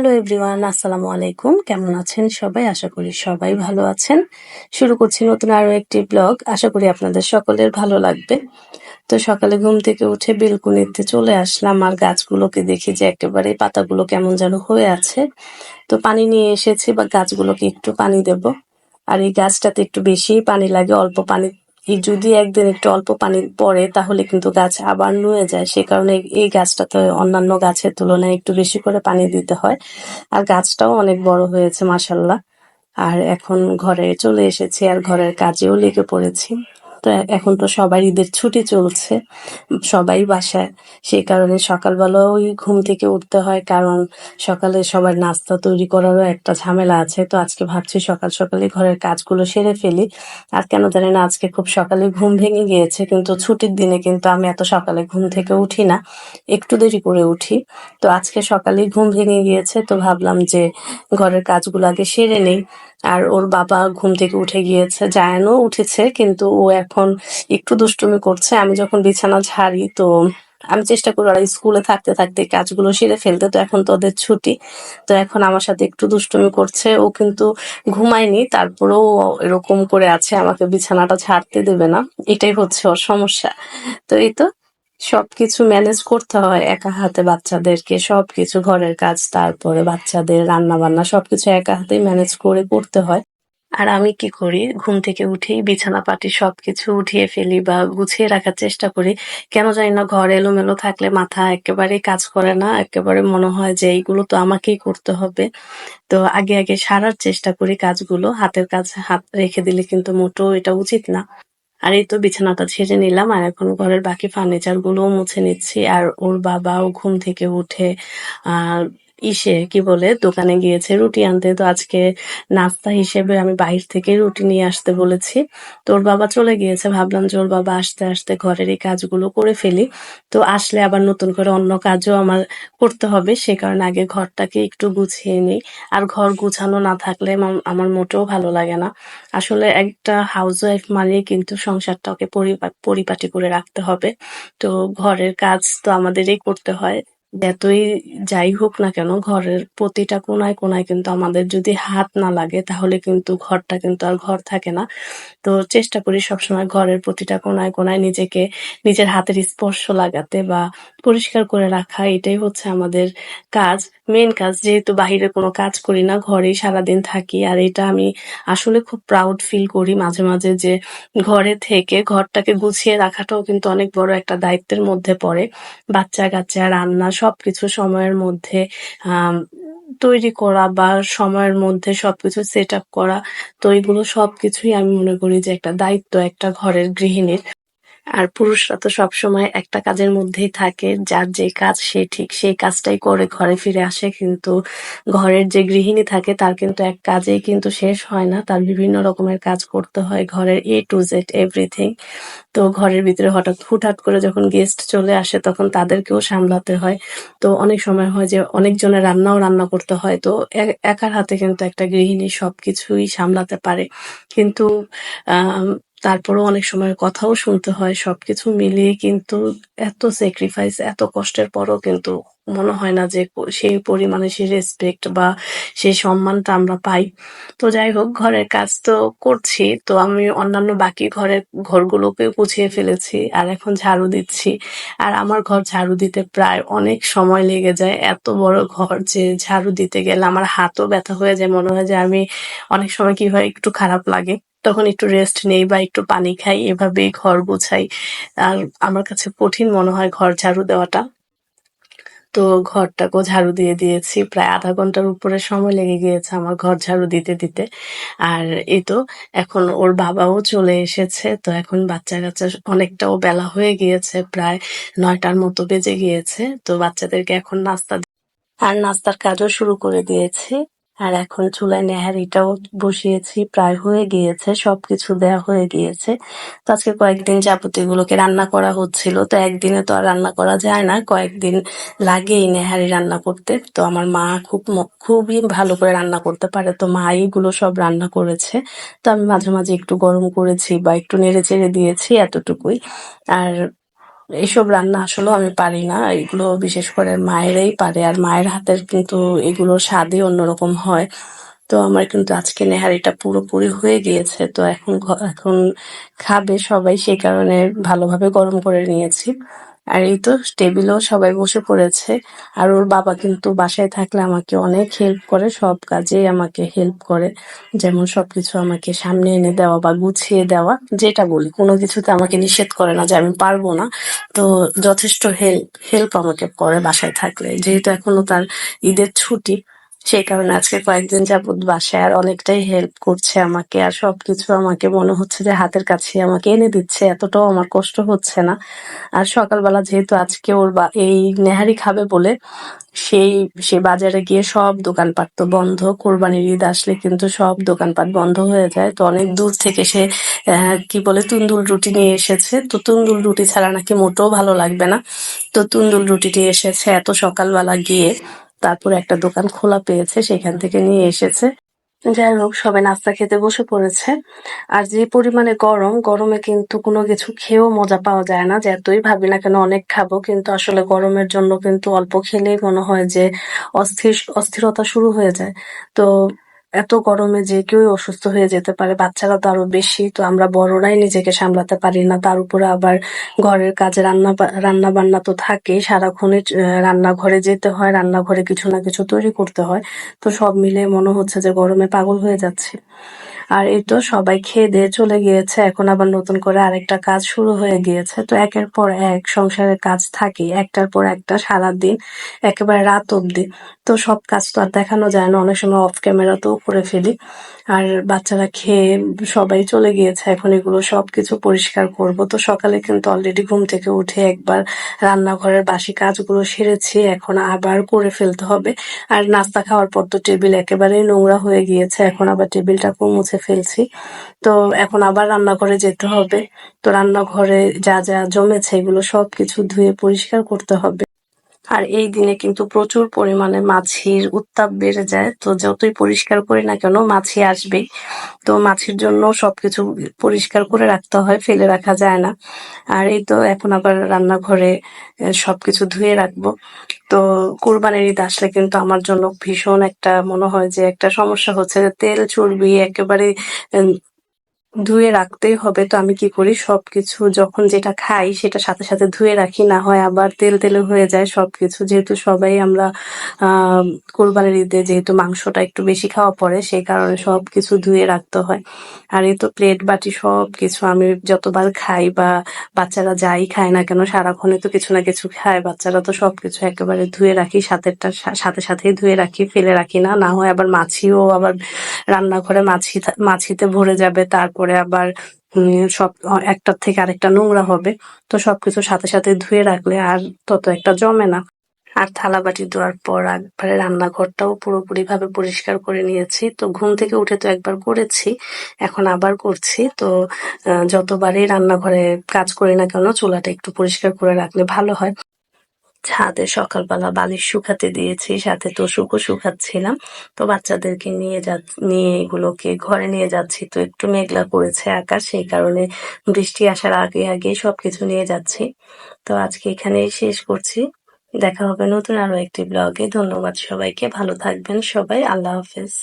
Hello everyone, আসসালামু আলাইকুম। কেমন আছেন সবাই? আশা করি সবাই ভালো আছেন। শুরু করছি নতুন আরো একটি ব্লগ। আশা করি আপনাদের সকলের ভালো লাগবে। তো সকালে ঘুম থেকে উঠে বেলকনিতে চলে আসলাম আর গাছগুলোকে দেখি যে একেবারে পাতাগুলো কেমন যেন হয়ে আছে। তো পানি নিয়ে এসেছি বা গাছগুলোকে একটু পানি দেব। আর এই গাছটাতে একটু বেশিই পানি লাগে, অল্প পানি যদি একদিন একটু অল্প পানি পড়ে তাহলে কিন্তু গাছ আবার নুয়ে যায়। সে কারণে এই গাছটাতে অন্যান্য গাছের তুলনায় একটু বেশি করে পানি দিতে হয়। আর গাছটাও অনেক বড় হয়েছে মাশাআল্লাহ। আর এখন ঘরে চলে এসেছি আর ঘরের কাজেও লেগে পড়েছি। তো এখন তো সবার ঈদের ছুটি চলছে, সবাই বাসায়। সেই কারণে সকালবেলায় ঘুম থেকে উঠতে হয়, কারণ সকালে সবার নাস্তা তৈরি করারও একটা ঝামেলা আছে। তো আজকে ভাবছি সকাল সকালে ঘরের কাজগুলো সেরে ফেলি। আর কেন জানি না আজকে খুব সকালে ঘুম ভেঙে গিয়েছে, কিন্তু ছুটির দিনে কিন্তু আমি এত সকালে ঘুম থেকে উঠি না, একটু দেরি করে উঠি। তো আজকে সকালেই ঘুম ভেঙে গিয়েছে, তো ভাবলাম যে ঘরের কাজগুলো আগে সেরে নেই। আর ওর বাবা ঘুম থেকে উঠে গিয়েছে, জায়ানও উঠেছে, কিন্তু ও এখন একটু দুষ্টুমি করছে। আমি যখন বিছানা ঝাড়ি তো আমি চেষ্টা করি ওরা স্কুলে থাকতে থাকতে কাজগুলো সেরে ফেলতে। তো এখন তো ওদের ছুটি, তো এখন আমার সাথে একটু দুষ্টুমি করছে। ও কিন্তু ঘুমায়নি, তারপরেও এরকম করে আছে, আমাকে বিছানাটা ছাড়তে দেবে না। এটাই হচ্ছে ওর সমস্যা। তো এই তো সবকিছু ম্যানেজ করতে হয় একা হাতে, বাচ্চাদেরকে সবকিছু, ঘরের কাজ, তারপরে বাচ্চাদের রান্না বান্না সবকিছু একা হাতেই ম্যানেজ করে করতে হয়। আর আমি কি করি, ঘুম থেকে উঠেই বিছানা পাটি সবকিছু উঠিয়ে ফেলি বা গুছিয়ে রাখার চেষ্টা করি। কেন জানি না ঘর এলোমেলো থাকলে মাথা একেবারেই কাজ করে না, একেবারে মনে হয় যে এইগুলো তো আমাকেই করতে হবে। তো আগে আগে সারার চেষ্টা করি কাজগুলো, হাতের কাজ হাত রেখে দিলে কিন্তু মোটেও এটা উচিত না। আর এই তো বিছানাটা ঝেড়ে নিলাম আর এখন ঘরের বাকি ফার্নিচার গুলোও মুছে নিচ্ছি। আর ওর বাবাও ঘুম থেকে উঠে আহ কি বলে, দোকানে গিয়েছে রুটি আনতে। তো আজকে নাস্তা হিসেবে আমি বাহির থেকে রুটি নিয়ে আসতে বলেছি। তো ওর বাবা চলে গিয়েছে, ভাবলাম যে ওর বাবা আসতে আসতে ঘরের এই কাজগুলো করে ফেলি। তো আসলে আবার নতুন করে অন্য কাজও আমার করতে হবে, সে কারণে আগে ঘরটাকে একটু গুছিয়ে নিই। আর ঘর গুছানো না থাকলে আমার মোটেও ভালো লাগে না। আসলে একটা হাউসওয়াইফ মানে কিন্তু সংসারটাকে পরিপাটি করে রাখতে হবে। তো ঘরের কাজ তো আমাদেরই করতে হয়। যতই যাই হোক না কেন, ঘরের প্রতিটা কোনায় কোনায় কিন্তু আমাদের যদি হাত না লাগে তাহলে কিন্তু ঘরটা কিন্তু আর ঘর থাকে না। তো চেষ্টা করি সবসময় ঘরের প্রতিটা কোনায় কোনায় নিজেকে, নিজের হাতের স্পর্শ লাগাতে বা পরিষ্কার করে রাখা। এটাই হচ্ছে আমাদের কাজ, মেন কাজ। যেহেতু বাহিরে কোনো কাজ করি না, ঘরেই সারাদিন থাকি। আর এটা আমি আসলে খুব প্রাউড ফিল করি মাঝে মাঝে যে ঘরে থেকে ঘরটাকে গুছিয়ে রাখাটাও কিন্তু অনেক বড় একটা দায়িত্বের মধ্যে পড়ে। বাচ্চা কাচ্চা, রান্না সবকিছু সময়ের মধ্যে আহ তৈরি করা বা সময়ের মধ্যে সবকিছু সেট আপ করা। তো এগুলো সবকিছুই আমি মনে করি যে একটা দায়িত্ব একটা ঘরের গৃহিণীর। আর পুরুষরা তো সবসময় একটা কাজের মধ্যেই থাকে, যার যে কাজ সে ঠিক সেই কাজটাই করে ঘরে ফিরে আসে। কিন্তু ঘরের যে গৃহিণী থাকে তার কিন্তু এক কাজেই কিন্তু শেষ হয় না, তার বিভিন্ন রকমের কাজ করতে হয়, ঘরের এ টু জেড এভরিথিং। তো ঘরের ভিতরে হুটহাট করে যখন গেস্ট চলে আসে তখন তাদেরকেও সামলাতে হয়। তো অনেক সময় হয় যে অনেকজনের রান্না করতে হয়। তো একার হাতে কিন্তু একটা গৃহিণী সবকিছুই সামলাতে পারে, কিন্তু আহ তারপরেও অনেক সময় কথাও শুনতে হয়। সবকিছু মিলিয়ে কিন্তু এত স্যাক্রিফাইস, এত কষ্টের পরও কিন্তু মনে হয় না যে সেই পরিমাণে সেই রেসপেক্ট বা সেই সম্মানটা আমরা পাই। তো যাই হোক, ঘরের কাজ তো করছি। তো আমি অন্যান্য বাকি ঘরগুলোকে গুছিয়ে ফেলেছি আর এখন ঝাড়ু দিচ্ছি। আর আমার ঘর ঝাড়ু দিতে প্রায় অনেক সময় লেগে যায়। এত বড় ঘর যে ঝাড়ু দিতে গেলে আমার হাতও ব্যথা হয়ে যায়, মনে হয় যে আমি অনেক সময় কি হয়, একটু খারাপ লাগে তখন একটু রেস্ট নেই বা একটু পানি খাই, এভাবেই ঘর গোছাই। আর আমার কাছে কঠিন মনে হয় ঘর ঝাড়ু দেওয়াটা। তো ঘরটাকেও ঝাড়ু দিয়ে দিয়েছি, প্রায় আধা ঘন্টার উপরে সময় লেগে গিয়েছে আমার ঘর ঝাড়ু দিতে দিতে। আর এই তো এখন ওর বাবাও চলে এসেছে। তো এখন বাচ্চা কাচ্চা অনেকটাও বেলা হয়ে গিয়েছে, প্রায় ৯টার মতো বেজে গিয়েছে। তো বাচ্চাদেরকে এখন আর নাস্তার কাজও শুরু করে দিয়েছি। আর এখন চুলায় নেহারিটাও বসিয়েছি, প্রায় হয়ে গিয়েছে, সবকিছু দেয়া হয়ে গিয়েছে। তো আজকে কয়েকদিন যাবত এগুলোকে রান্না করা হচ্ছিল। তো একদিনে তো আর রান্না করা যায় না, কয়েকদিন লাগেই নেহারি রান্না করতে। তো আমার মা খুবই ভালো করে রান্না করতে পারে, তো মা এইগুলো সব রান্না করেছে। তো আমি মাঝে মাঝে একটু গরম করেছি বা একটু নেড়ে চেড়ে দিয়েছি, এতটুকুই। আর এইসব রান্না আসলেও আমি পারি না। এগুলো বিশেষ করে মায়েরাই পারে। আর মায়ের হাতের কিন্তু এগুলোর স্বাদই অন্যরকম হয়। তো আমার কিন্তু আজকে নেহারিটা পুরোপুরি হয়ে গিয়েছে। তো এখন খাবে সবাই, সেই কারণে ভালোভাবে গরম করে নিয়েছি। আর এই তো টেবিলেও সবাই বসে পড়েছে। আর ওর বাবা কিন্তু বাসায় থাকলে আমাকে অনেক হেল্প করে, সব কাজেই আমাকে হেল্প করে। যেমন সবকিছু আমাকে সামনে এনে দেওয়া বা গুছিয়ে দেওয়া, যেটা বলি কোনো কিছুতে আমাকে নিষেধ করে না যে আমি পারবো না। তো যথেষ্ট হেল্প আমাকে করে বাসায় থাকলে। যেহেতু এখনো তার ঈদের ছুটি, সেই কারণে আজকে কয়েকদিন যাবৎ বাসায় আর অনেকটাই হেল্প করছে আমাকে। আর সবকিছু আমাকে মনে হচ্ছে যে হাতের কাছে আমাকে এনে দিচ্ছে, এতটাও আমার কষ্ট হচ্ছে না। আর সকালবেলা যেহেতু আজকে এই নেহারি খাবে বলে সেই সে বাজারে গিয়ে সব দোকানপাট তো বন্ধ। কোরবানির ঈদ আসলে কিন্তু সব দোকানপাট বন্ধ হয়ে যায়। তো অনেক দূর থেকে সে কি বলে তুন্দুল রুটি নিয়ে এসেছে। তো তুন্দুল রুটি ছাড়া নাকি মোটেও ভালো লাগবে না। তো তুন্দুল রুটিটি এসেছে এত সকালবেলা গিয়ে। তারপরে একটা দোকান খোলা পেয়েছে, সেখান থেকে নিয়ে এসেছে। যাই হোক, সবাই নাস্তা খেতে বসে পড়েছে। আর যে পরিমাণে গরম, গরমে কিন্তু কোনো কিছু খেয়েও মজা পাওয়া যায় না। যতই ভাবি না কেন অনেক খাবো, কিন্তু আসলে গরমের জন্য কিন্তু অল্প খেলেই মনে হয় যে অস্থিরতা শুরু হয়ে যায়। তো এত গরমে যে কেউই অসুস্থ হয়ে যেতে পারে, বাচ্চারা তো আরো বেশি। তো আমরা বড়রাই নিজেকে সামলাতে পারি না, তার উপরে আবার ঘরের কাজে রান্না বান্না তো থাকেই সারাক্ষণই। রান্নাঘরে যেতে হয়, রান্নাঘরে কিছু না কিছু তৈরি করতে হয়। তো সব মিলে মনে হচ্ছে যে গরমে পাগল হয়ে যাচ্ছি। আর এই তো সবাই খেয়ে দিয়ে চলে গিয়েছে, এখন আবার নতুন করে আরেকটা কাজ শুরু হয়ে গিয়েছে। তো একের পর এক সংসারের কাজ থাকে, একটার পর একটা সারাদিন, একেবারে রাত অবধি। তো সব কাজ তো আর দেখানো যায় না, অনেক সময় অফ ক্যামেরাতেও করে ফেলি। আর বাচ্চারা খেয়ে সবাই চলে গিয়েছে, এখন এগুলো সবকিছু পরিষ্কার করব। তো সকালে কিন্তু অলরেডি ঘুম থেকে উঠে একবার রান্নাঘরের বাসি কাজগুলো সেরেছি, এখন আবার করে ফেলতে হবে। আর নাস্তা খাওয়ার পর তো টেবিল একেবারেই নোংরা হয়ে গিয়েছে, এখন আবার টেবিলটাকেও মুছে ফেলছি। তো এখন আবার রান্নাঘরে যেতে হবে। তো রান্নাঘরে যা যা জমেছে এগুলো সবকিছু ধুয়ে পরিষ্কার করতে হবে। আর এই দিনে কিন্তু প্রচুর পরিমাণে মাছির উত্তাপ বেড়ে যায়। তো যতই পরিষ্কার করি না কেন মাছি আসবেই। তো মাছির জন্য সবকিছু পরিষ্কার করে রাখতে হয়, ফেলে রাখা যায় না। আর এই তো এখন আবার রান্নাঘরে সবকিছু ধুয়ে রাখবো। তো কোরবানির ঈদ আসলে কিন্তু আমার জন্য ভীষণ একটা মনে হয় যে একটা সমস্যা হচ্ছে যে তেল চর্বি একেবারে ধুয়ে রাখতেই হবে। তো আমি কি করি, সবকিছু যখন যেটা খাই সেটা সাথে সাথে ধুয়ে রাখি, না হয় আবার তেলে হয়ে যায় সবকিছু। যেহেতু সবাই আমরা আহ কোরবানির ঈদে যেহেতু মাংসটা একটু বেশি খাওয়া পড়ে, সেই কারণে সবকিছু ধুয়ে রাখতে হয়। আর এই তো প্লেট বাটি সবকিছু আমি যতবার খাই বা বাচ্চারা যাই খায় না কেন সারাক্ষণে তো কিছু না কিছু খায়, বাচ্চারা তো সবকিছু একেবারে ধুয়ে রাখি, সাথে সাথেই ধুয়ে রাখি, ফেলে রাখি না। না হয় আবার মাছিও আবার রান্নাঘরে মাছিতে ভরে যাবে, তারপরে আবার সব একটার থেকে আরেকটা নোংরা হবে। তো সবকিছু সাথে সাথে ধুয়ে রাখলে আর তত একটা জমে না। আর থালাবাটি ধোয়ার পর একবারে রান্নাঘরটাও পুরোপুরিভাবে পরিষ্কার করে নিয়েছি। তো ঘুম থেকে উঠে তো একবার করেছি, এখন আবার করছি। তো যতবারই রান্নাঘরে কাজ করি না কেন চুলাটা একটু পরিষ্কার করে রাখলে ভালো হয়। ছাদে সকালবেলা বালিশ শুকাতে দিয়েছি, সাথে তোশকও শুকাচ্ছিলাম। তো বাচ্চাদেরকে নিয়ে এগুলোকে ঘরে নিয়ে যাচ্ছি। তো একটু মেঘলা করেছে আকাশ, সেই কারণে বৃষ্টি আসার আগে সবকিছু নিয়ে যাচ্ছি। তো আজকে এখানেই শেষ করছি। দেখা হবে নতুন আরো একটি ব্লগে। ধন্যবাদ সবাইকে, ভালো থাকবেন সবাই, আল্লাহ হাফেজ।